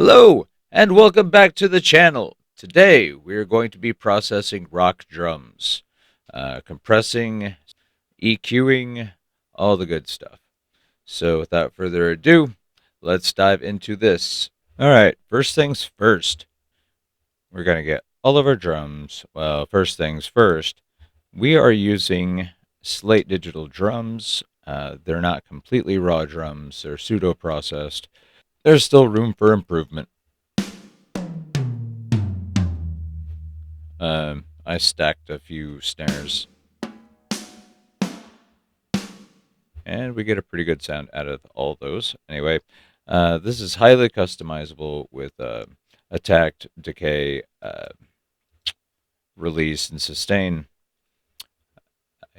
Hello, and welcome back to the channel. Today, we are going to be processing rock drums, compressing, EQing, all the good stuff. So without further ado, let's dive into this. All right, first things first, we're going to get all of our drums. Well, first things first, we are using Slate Digital drums. They're not completely raw drums, they're pseudo-processed. There's still room for improvement. I stacked a few snares, and we get a pretty good sound out of all those. Anyway, this is highly customizable with attack, decay, release, and sustain.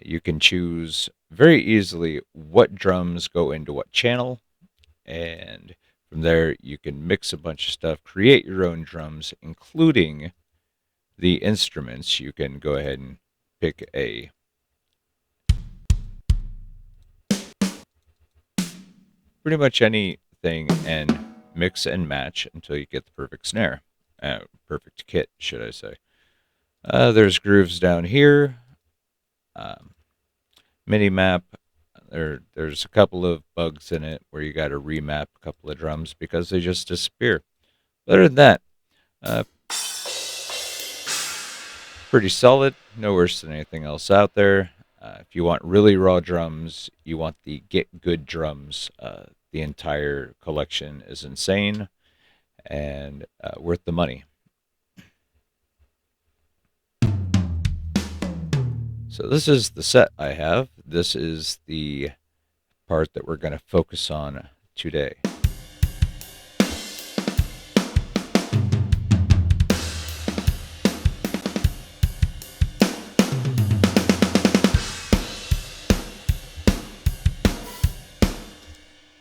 You can choose very easily what drums go into what channel, and from there you can mix a bunch of stuff, create your own drums, including the instruments. You can go ahead and pick pretty much anything and mix and match until you get the perfect snare. Perfect kit, should I say. There's grooves down here. Mini map. There's a couple of bugs in it where you got to remap a couple of drums because they just disappear. Other than that, uh, pretty solid. No worse than anything else out there. If you want really raw drums, you want the Get Good drums. The entire collection is insane and worth the money. So this is the set I have. This is the part that we're going to focus on today.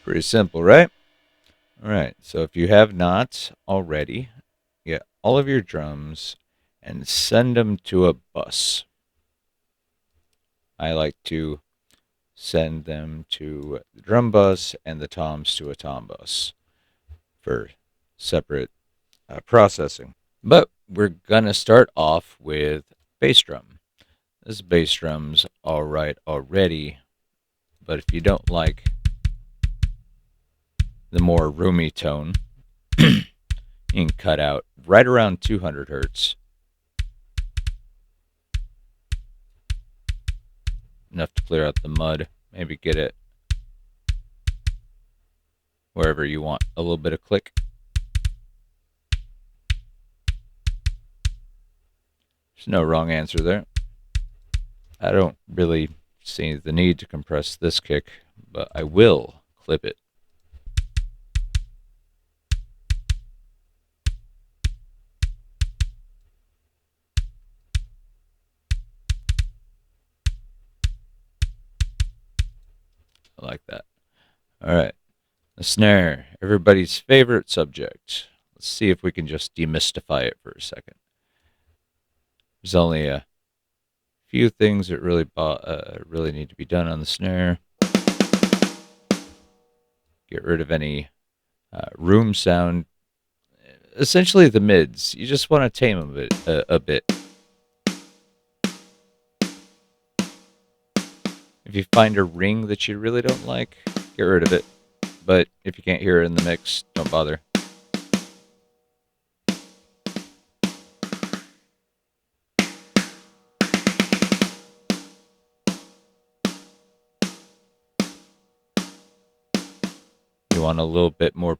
Pretty simple, right? All right, so if you have not already, get all of your drums and send them to a bus. I like to send them to the drum bus and the toms to a tom bus for separate processing. But we're going to start off with bass drum. This bass drum's all right already, but if you don't like the more roomy tone, you can cut out right around 200 hertz. Enough to clear out the mud. Maybe get it wherever you want a little bit of click. There's no wrong answer there. I don't really see the need to compress this kick, but I will clip it. I like that. All right. The snare, everybody's favorite subject. Let's see if we can just demystify it for a second. There's only a few things that really need to be done on the snare. Get rid of any room sound. Essentially, the mids. You just want to tame them a bit. If you find a ring that you really don't like, get rid of it. But if you can't hear it in the mix, don't bother. You want a little bit more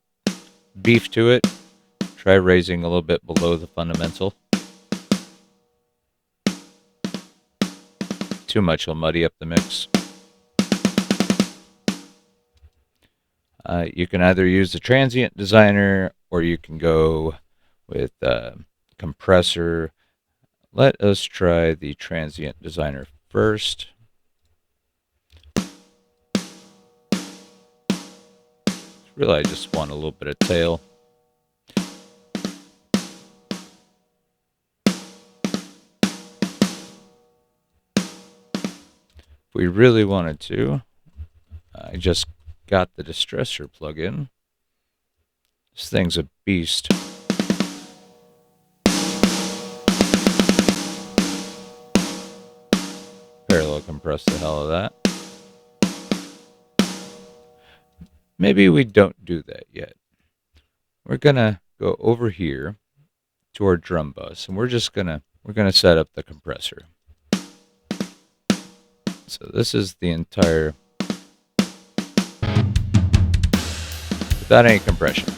beef to it, try raising a little bit below the fundamental. Too much will muddy up the mix. You can either use the transient designer or you can go with compressor. Let us try the transient designer first. Really, I just want a little bit of tail. If we really wanted to, I just got the distressor plug-in. This thing's a beast. Parallel compress the hell of that. Maybe we don't do that yet. We're gonna go over here to our drum bus, and we're gonna set up the compressor. So this is the entire, without any compression.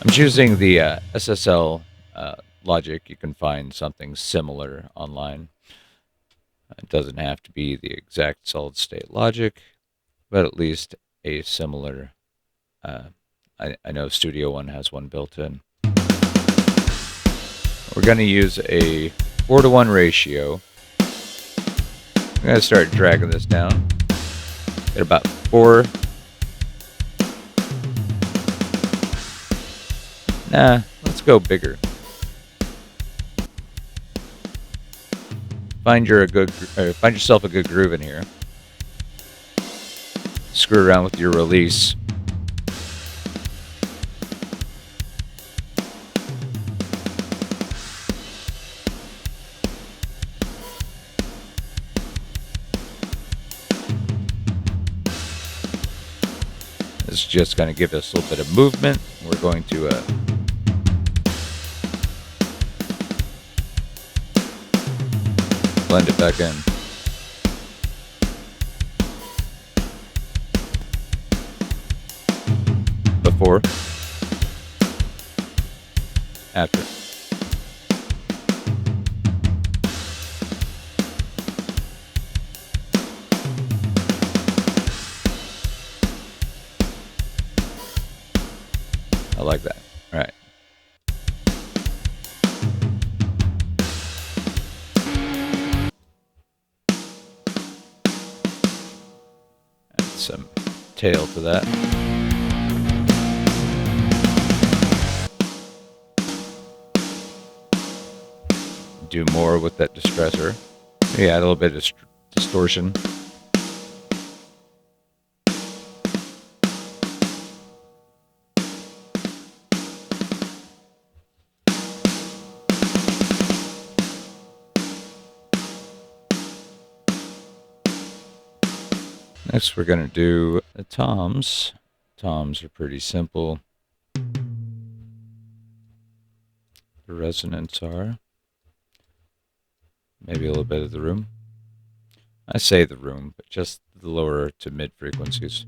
I'm choosing the SSL Logic. You can find something similar online. It doesn't have to be the exact solid state logic, but at least a similar. I know Studio One has one built in. We're going to use a 4:1 ratio. I'm going to start dragging this down at about 4. Nah, let's go bigger. Find yourself a good groove in here. Screw around with your release. This is just going to give us a little bit of movement. We're going to blend it back in. Before. After. I like that. All right. Add some tail to that. Do more with that distressor. Maybe add a little bit of distortion. Next, we're going to do the toms. Toms are pretty simple. The resonance are maybe a little bit of the room. I say the room, but just the lower to mid frequencies.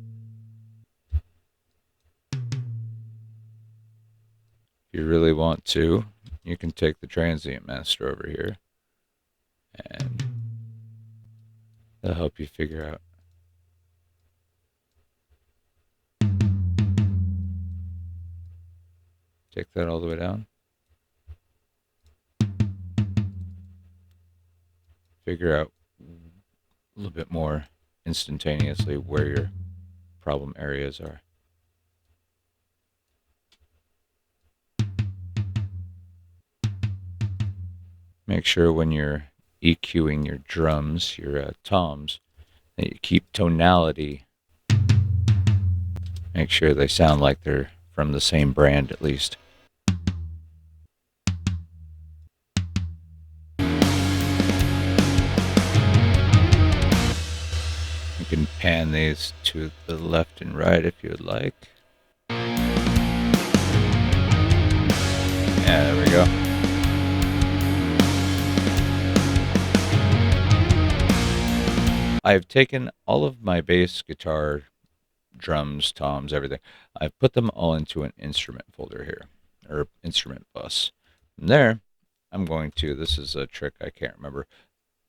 If you really want to, you can take the transient master over here, and that'll help you figure out. Take that all the way down. Figure out a little bit more instantaneously where your problem areas are. Make sure when you're EQing your drums, your toms, that you keep tonality. Make sure they sound like they're from the same brand at least. You can pan these to the left and right if you would like. Yeah, there we go. I've taken all of my bass guitar, drums, toms, everything. I've put them all into an instrument folder here, or instrument bus. From there, I'm going to, this is a trick I can't remember. I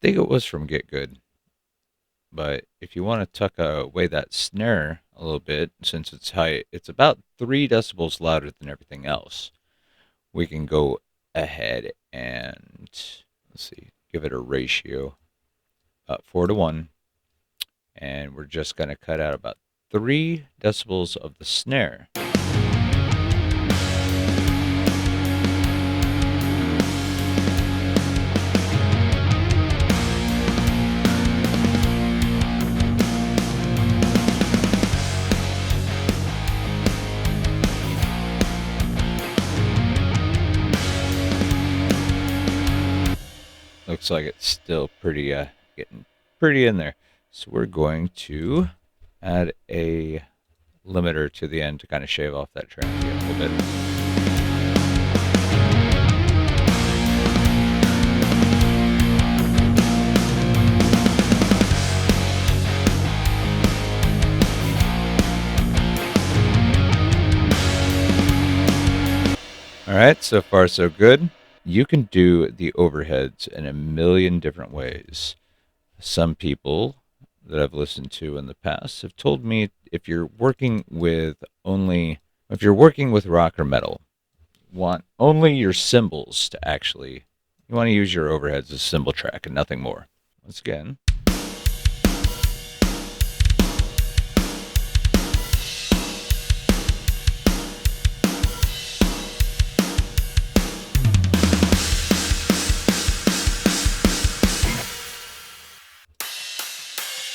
think it was from Get Good. But if you want to tuck away that snare a little bit, since it's high, it's about 3 decibels louder than everything else. We can go ahead and, let's see, give it a ratio, 4:1. And we're just going to cut out about 3 decibels of the snare. looks like it's still pretty getting pretty in there. So we're going to add a limiter to the end to kind of shave off that transient a little bit. All right, so far so good. You can do the overheads in a million different ways. Some people that I've listened to in the past have told me if you're working with rock or metal, you want only your cymbals to actually, you want to use your overheads as cymbal track and nothing more. Once again.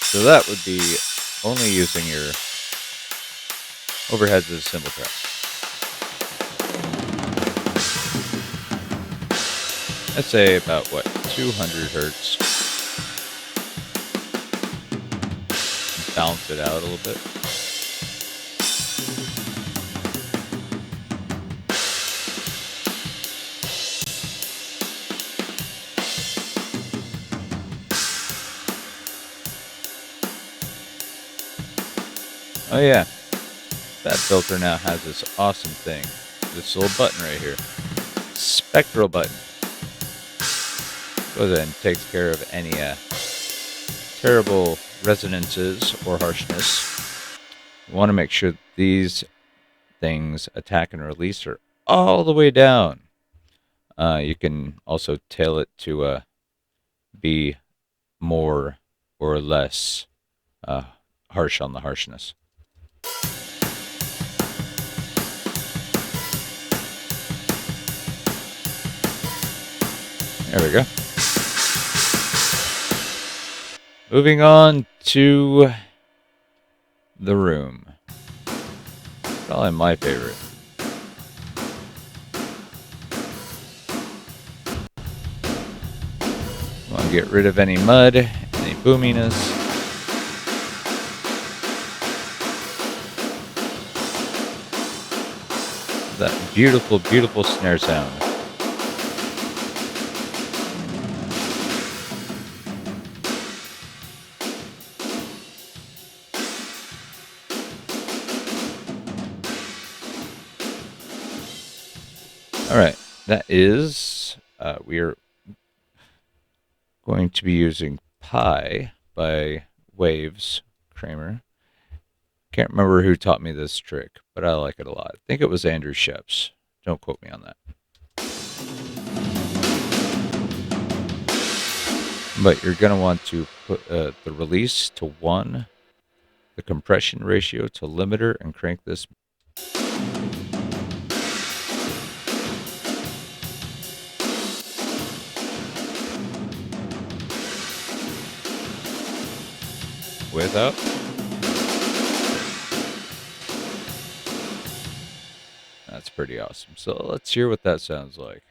So that would be only using your overheads as a cymbal track. I'd say about, 200 hertz. Balance it out a little bit. Oh yeah, that filter now has this awesome thing. This little button right here. Spectral button. Goes in and takes care of any terrible resonances or harshness. You want to make sure these things, attack and release, are all the way down. You can also tail it to be more or less harsh on the harshness. There we go. Moving on to the room. Probably my favorite. Want to get rid of any mud, any boominess. That beautiful, beautiful snare sound. All right, that is, we are going to be using Pi by Waves Kramer. Can't remember who taught me this trick, but I like it a lot. I think it was Andrew Sheps. Don't quote me on that. But you're going to want to put the release to 1, the compression ratio to limiter, and crank this. Without. That's pretty awesome. So let's hear what that sounds like.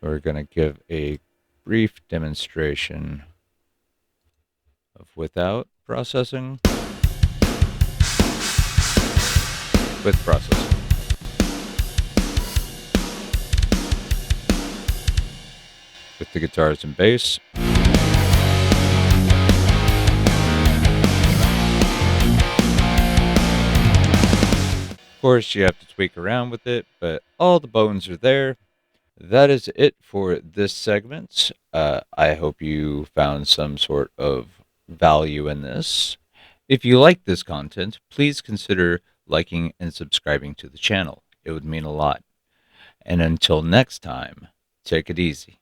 We're going to give a brief demonstration of without processing, with processing. With the guitars and bass. Of course, you have to tweak around with it, but all the bones are there. That is it for this segment. I hope you found some sort of value in this. If you like this content, please consider liking and subscribing to the channel. It would mean a lot. And until next time, take it easy.